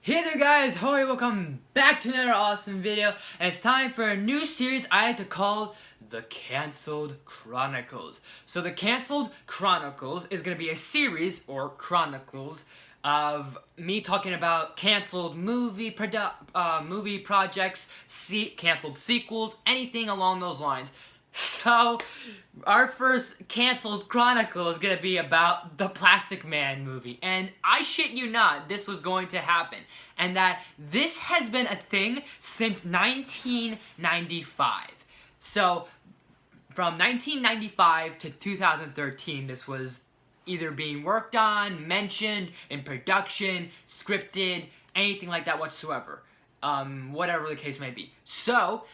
Hey there guys, hi, welcome back to another awesome video, and it's time for a new series I like to call The Cancelled Chronicles. So The Cancelled Chronicles is going to be a series, or chronicles, of me talking about canceled movie projects, canceled sequels, anything along those lines. So, our first canceled chronicle is going to be about the Plastic Man movie. And I shit you not, this was going to happen. And that this has been a thing since 1995. So, from 1995 to 2013, this was either being worked on, mentioned, in production, scripted, anything like that whatsoever. Whatever the case may be. So,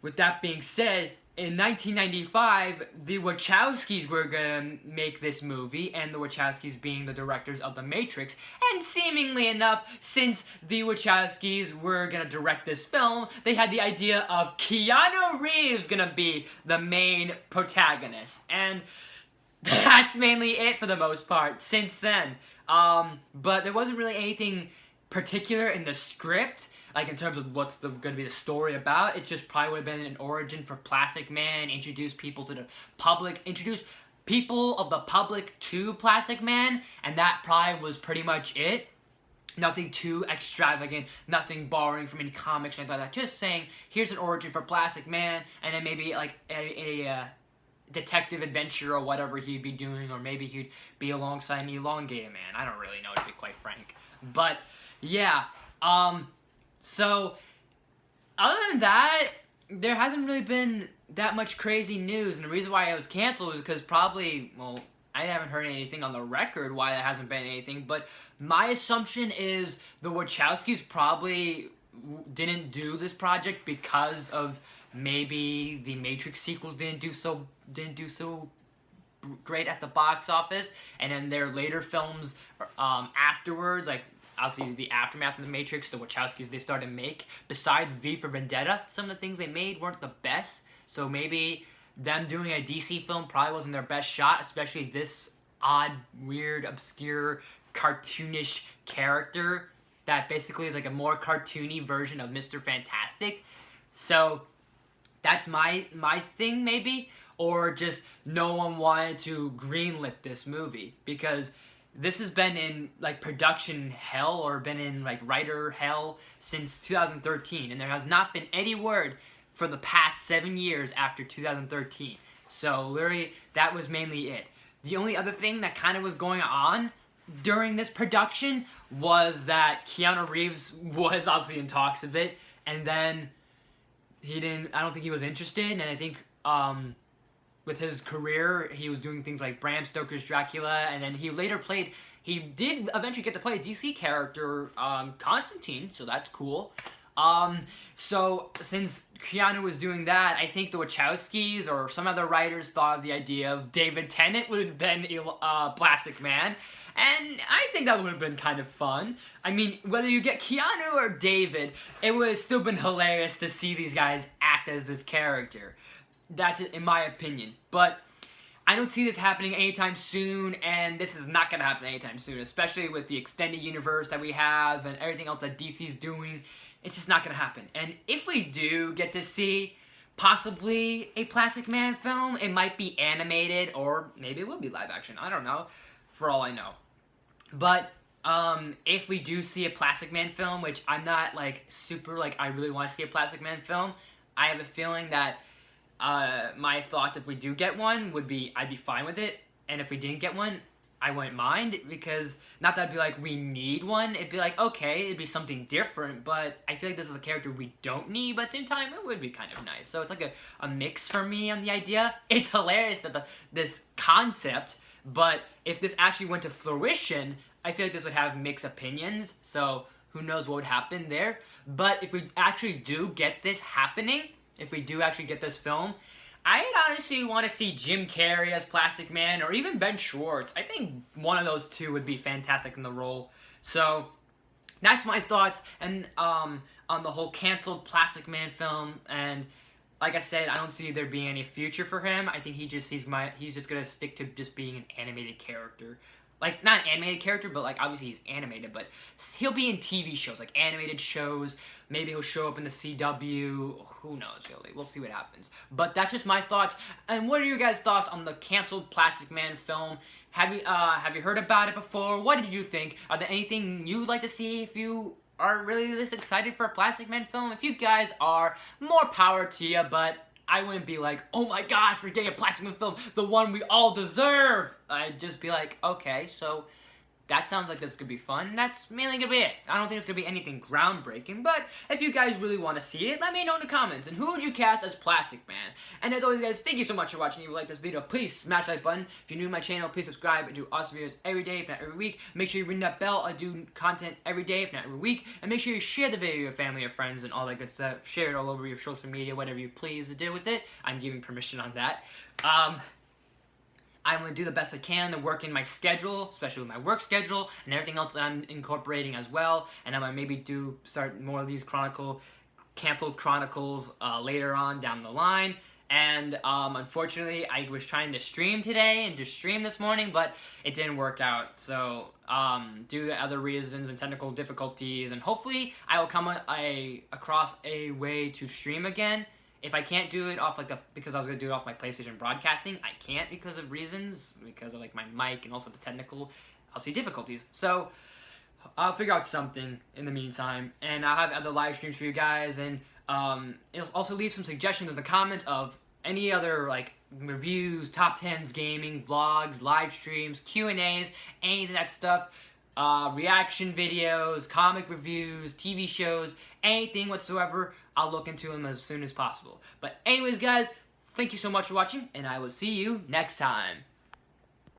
with that being said, in 1995, the Wachowskis were gonna make this movie, and the Wachowskis being the directors of The Matrix, and seemingly enough, since the Wachowskis were gonna direct this film, they had the idea of Keanu Reeves gonna be the main protagonist, and that's mainly it for the most part since then. But there wasn't really anything particular in the script, like in terms of what's going to be the story about. It just probably would have been an origin for Plastic Man, introduce people to the public, introduce people of the public to Plastic Man, and that probably was pretty much it. Nothing too extravagant, nothing borrowing from any comics or anything like that. Just saying, here's an origin for Plastic Man, and then maybe like a detective adventure or whatever he'd be doing, or maybe he'd be alongside an elongated man. I don't really know, to be quite frank. But yeah, so other than that, there hasn't really been that much crazy news, and the reason why it was canceled is because probably, well, I haven't heard anything on the record why there hasn't been anything, but my assumption is the Wachowskis probably didn't do this project because of maybe the Matrix sequels didn't do so great at the box office, and then their later films afterwards, like obviously the aftermath of the Matrix, the Wachowskis, they started to make, besides V for Vendetta, some of the things they made weren't the best, so maybe them doing a DC film probably wasn't their best shot, especially this odd, weird, obscure, cartoonish character that basically is like a more cartoony version of Mr. Fantastic. So that's my thing, maybe, or just no one wanted to greenlit this movie, because this has been in like production hell, or been in like writer hell, since 2013, and there has not been any word for the past 7 years after 2013. So literally, that was mainly it. The only other thing that kind of was going on during this production was that Keanu Reeves was obviously in talks of it, and then I don't think he was interested, and I think with his career, he was doing things like Bram Stoker's Dracula, and then he did eventually get to play a DC character, Constantine, so that's cool. So since Keanu was doing that, I think the Wachowskis or some other writers thought of the idea of David Tennant would have been Plastic Man, and I think that would have been kind of fun. I mean, whether you get Keanu or David, it would have still been hilarious to see these guys act as this character. That's it, in my opinion. But I don't see this happening anytime soon, and this is not going to happen anytime soon, especially with the extended universe that we have and everything else that DC's doing. It's just not going to happen. And if we do get to see possibly a Plastic Man film, it might be animated, or maybe it will be live action. I don't know, for all I know. But if we do see a Plastic Man film, which I'm not like super like I really want to see a Plastic Man film, I have a feeling that my thoughts if we do get one would be I'd be fine with it, and if we didn't get one, I wouldn't mind, because not that I'd be like, we need one, it'd be like, okay, it'd be something different, but I feel like this is a character we don't need, but at the same time, it would be kind of nice. So it's like a mix for me on the idea. It's hilarious that this concept, but if this actually went to fruition, I feel like this would have mixed opinions, so who knows what would happen there. But if we actually do get this happening, if we do actually get this film, I honestly want to see Jim Carrey as Plastic Man, or even Ben Schwartz. I think one of those two would be fantastic in the role. So that's my thoughts and on the whole canceled Plastic Man film. And like I said, I don't see there being any future for him. I think he's just gonna stick to just being an animated character. like, not an animated character, but like obviously he's animated, but he'll be in TV shows, like animated shows. Maybe he'll show up in the CW. Who knows, really? We'll see what happens. But that's just my thoughts. And what are your guys' thoughts on the canceled Plastic Man film? Have you heard about it before? What did you think? Are there anything you'd like to see if you are really this excited for a Plastic Man film? If you guys are, more power to you, but I wouldn't be like, oh my gosh, we're getting a Plastic Man film, the one we all deserve. I'd just be like, okay, so that sounds like this could be fun. That's mainly gonna be it. I don't think it's gonna be anything groundbreaking, but if you guys really want to see it, let me know in the comments. And who would you cast as Plastic Man? And as always, guys, thank you so much for watching. If you like this video, please smash that like button. If you're new to my channel, please subscribe. I do awesome videos every day, if not every week. Make sure you ring that bell. I do content every day, if not every week. And make sure you share the video with your family or friends and all that good stuff. Share it all over your social media, whatever you please to do with it. I'm giving permission on that. I'm going to do the best I can to work in my schedule, especially with my work schedule, and everything else that I'm incorporating as well. And I'm going to maybe start more of these canceled Chronicles later on down the line. And unfortunately, I was trying to stream today and just stream this morning, but it didn't work out. So due to other reasons and technical difficulties, and hopefully I will come across a way to stream again. If I can't do it off because I was gonna do it off my PlayStation broadcasting, I can't because of reasons, because of like my mic and also the technical, obviously, difficulties. So I'll figure out something in the meantime, and I'll have other live streams for you guys, and it'll also leave some suggestions in the comments of any other like reviews, top 10s, gaming, vlogs, live streams, Q&As, any of that stuff. Reaction videos, comic reviews, TV shows, anything whatsoever. I'll look into them as soon as possible. But anyways, guys, thank you so much for watching, and I will see you next time.